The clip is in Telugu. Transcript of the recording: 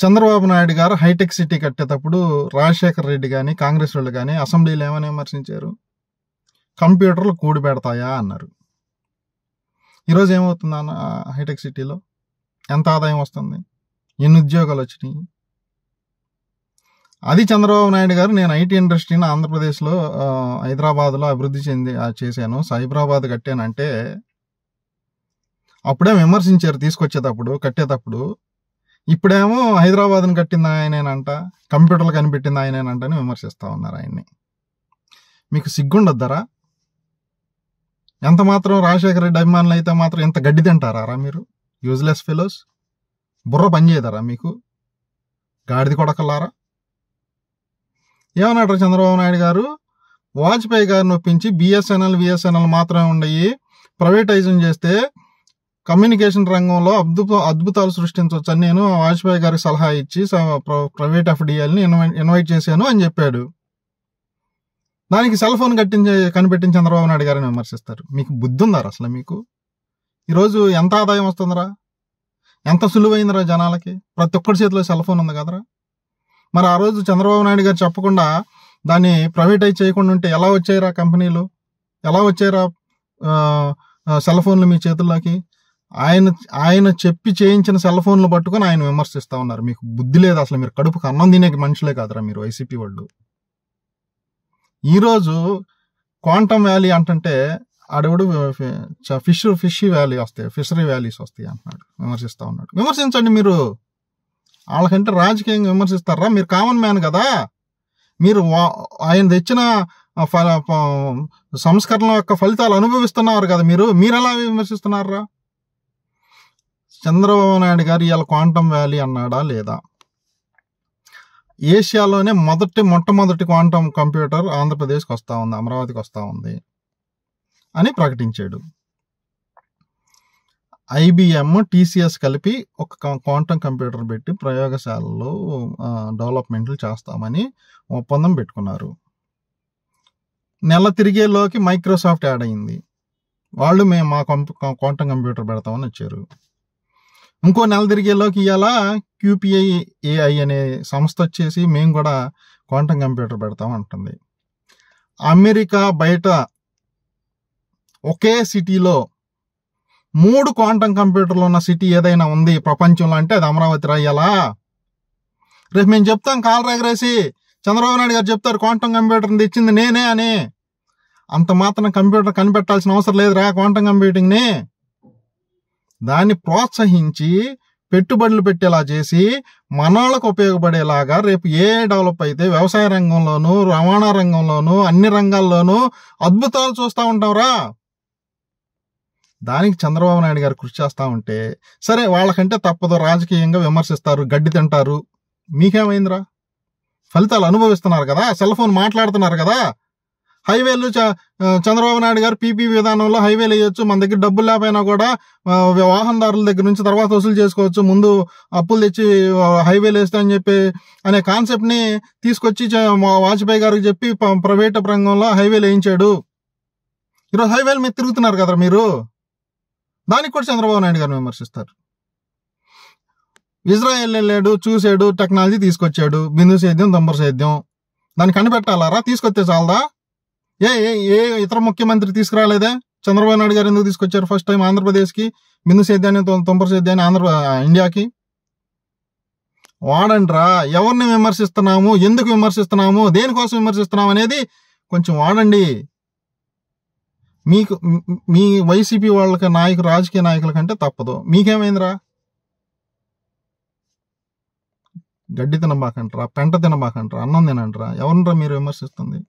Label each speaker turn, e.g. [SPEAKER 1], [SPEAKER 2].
[SPEAKER 1] చంద్రబాబు నాయుడు గారు హైటెక్ సిటీ కట్టేటప్పుడు రాజశేఖర రెడ్డి కానీ కాంగ్రెస్ వాళ్ళు కానీ అసెంబ్లీలో ఏమని విమర్శించారు? కంప్యూటర్లు కూడి పెడతాయా అన్నారు. ఈరోజు ఏమవుతుంది అన్న హైటెక్ సిటీలో? ఎంత ఆదాయం వస్తుంది? ఎన్ని ఉద్యోగాలు వచ్చినాయి? అది చంద్రబాబు నాయుడు గారు నేను ఐటీ ఇండస్ట్రీని ఆంధ్రప్రదేశ్లో హైదరాబాద్లో అభివృద్ధి చేశాను, సైబరాబాద్ కట్టానంటే అప్పుడే విమర్శించారు తీసుకొచ్చేటప్పుడు కట్టేటప్పుడు. ఇప్పుడేమో హైదరాబాద్ని కట్టింది ఆయనేనంట, కంప్యూటర్లు కనిపెట్టింది ఆయనేనంట అని విమర్శిస్తూ ఉన్నారు ఆయన్ని. మీకు సిగ్గుండొద్దరా? ఎంత మాత్రం రాజశేఖర రెడ్డి అభిమానులు అయితే మాత్రం ఇంత గడ్డి తింటారా మీరు? Useless fellows. బుర్ర పనిచేయదరా మీకు? గాడిది కొడకలారా. ఏమన్నాడు చంద్రబాబు నాయుడు గారు? వాజ్పేయి గారిని ఒప్పించి బిఎస్ఎన్ఎల్ మాత్రమే ఉండయి, ప్రైవేటైజేషన్ చేస్తే కమ్యూనికేషన్ రంగంలో అద్భుతాలు సృష్టించవచ్చు అని నేను వాజ్పేయి గారికి సలహా ఇచ్చి ప్రైవేట్ ఎఫ్డిఎల్ని ఇన్వైట్ చేశాను అని చెప్పాడు. దానికి సెల్ ఫోన్ కనిపెట్టిన చంద్రబాబు నాయుడు గారిని విమర్శిస్తారు. మీకు బుద్ధి ఉందారా అసలు? మీకు ఈరోజు ఎంత ఆదాయం వస్తుందిరా? ఎంత సులువైందిరా జనాలకి? ప్రతి ఒక్కరి చేతిలో సెల్ ఫోన్ ఉంది కదరా. మరి ఆ రోజు చంద్రబాబు నాయుడు గారు చెప్పకుండా దాన్ని ప్రైవేటైజ్ చేయకుండా ఉంటే ఎలా వచ్చాయిరా కంపెనీలు? ఎలా వచ్చాయిరా సెల్ ఫోన్లు మీ చేతుల్లోకి? ఆయన చెప్పి చేయించిన సెల్ ఫోన్లు పట్టుకొని ఆయన విమర్శిస్తూ ఉన్నారు. మీకు బుద్ధి లేదు అసలు. మీరు కడుపుకు అన్నం తినే మనుషులే కాదురా మీరు వైసీపీ వాళ్ళు. ఈరోజు క్వాంటమ్ వ్యాలీ అంటుంటే ఆడెవడు ఫిషరీ వ్యాలీస్ వస్తాయి అంటున్నాడు, విమర్శిస్తూ ఉన్నాడు. విమర్శించండి మీరు. వాళ్ళకంటే రాజకీయంగా విమర్శిస్తారా? మీరు కామన్ మ్యాన్ కదా. మీరు ఆయన తెచ్చిన సంస్కరణ యొక్క ఫలితాలు అనుభవిస్తున్నారు కదా మీరు ఎలా విమర్శిస్తున్నారా? చంద్రబాబు నాయుడు గారు ఇవాళ క్వాంటమ్ వ్యాలీ అన్నాడా లేదా? ఏషియాలోనే మొట్టమొదటి క్వాంటమ్ కంప్యూటర్ ఆంధ్రప్రదేశ్కి వస్తూ ఉంది, అమరావతికి వస్తూ ఉంది అని ప్రకటించాడు. ఐబిఎం, టీసీఎస్ కలిపి ఒక క్వాంటమ్ కంప్యూటర్ పెట్టి ప్రయోగశాలలో డెవలప్మెంట్లు చేస్తామని ఒప్పందం పెట్టుకున్నారు. నెల తిరిగేలోకి మైక్రోసాఫ్ట్ యాడ్ అయింది. వాళ్ళు మేము మా క్వాంటమ్ కంప్యూటర్ పెడతామని వచ్చారు. ఇంకో నెల తిరిగేలోకి ఇవాళ QPIAI అనే సంస్థ వచ్చేసి మేము కూడా క్వాంటమ్ కంప్యూటర్ పెడతాం అంటుంది. అమెరికా బయట ఒకే సిటీలో 3 క్వాంటమ్ కంప్యూటర్లు ఉన్న సిటీ ఏదైనా ఉంది ప్రపంచంలో అంటే అది అమరావతి రాయ్యాలా? రేపు మేము చెప్తాం కాలు ఎగరేసి, చంద్రబాబు నాయుడు గారు చెప్తారు క్వాంటమ్ కంప్యూటర్ని తెచ్చింది నేనే అని. అంత మాత్రం కంప్యూటర్ కనిపెట్టాల్సిన అవసరం లేదురా క్వాంటమ్ కంప్యూటింగ్ని. దాన్ని ప్రోత్సహించి పెట్టుబడులు పెట్టేలా చేసి మనోళ్ళకు ఉపయోగపడేలాగా రేపు డెవలప్ అయితే వ్యవసాయ రంగంలోనూ, రవాణా రంగంలోనూ, అన్ని రంగాల్లోనూ అద్భుతాలు చూస్తూ ఉంటాంరా. దానికి చంద్రబాబు నాయుడు గారు కృషి చేస్తూ ఉంటే సరే, వాళ్ళకంటే తప్పదు, రాజకీయంగా విమర్శిస్తారు, గడ్డి తింటారు. మీకేమైందిరా? ఫలితాలు అనుభవిస్తున్నారు కదా, సెల్ ఫోన్ మాట్లాడుతున్నారు కదా. హైవేలు చంద్రబాబు నాయుడు గారు పీపీ విధానంలో హైవేలు వేయొచ్చు, మన దగ్గర డబ్బులు లేకపోయినా కూడా వాహనదారుల దగ్గర నుంచి తర్వాత వసూలు చేసుకోవచ్చు, ముందు అప్పులు తెచ్చి హైవేలు వేస్తా అని చెప్పి అనే కాన్సెప్ట్ని తీసుకొచ్చి వాజ్పేయి గారికి చెప్పి ప్రైవేట్ రంగంలో హైవేలు వేయించాడు. ఈరోజు హైవేలు మీద తిరుగుతున్నారు కదా మీరు. దానికి కూడా చంద్రబాబు నాయుడు గారిని విమర్శిస్తారు. ఇజ్రాయెల్ వెళ్ళాడు, చూసాడు, టెక్నాలజీ తీసుకొచ్చాడు, బిందు సేద్యం, దంబర్ సేద్యం. దాన్ని కనిపెట్టాలారా? తీసుకొస్తే చాలదా? ఏ ఇతర ముఖ్యమంత్రి తీసుకురాలేదే? చంద్రబాబు నాయుడు గారు ఎందుకు తీసుకొచ్చారు ఫస్ట్ టైం ఆంధ్రప్రదేశ్కి బిందు సేద్యాన్ని, తుంపర సేద్యాన్ని ఇండియాకి? వాడండిరా. ఎవరిని విమర్శిస్తున్నాము, ఎందుకు విమర్శిస్తున్నాము, దేనికోసం విమర్శిస్తున్నాము అనేది కొంచెం వాడండి. మీకు మీ వైసీపీ వాళ్ళకి రాజకీయ నాయకుల కంటే తప్పదు. మీకేమైందిరా? గడ్డి తినబాకంటారా, పెంట తినబాకంటారా, అన్నం తినంటారా? ఎవరినరా మీరు విమర్శిస్తుంది?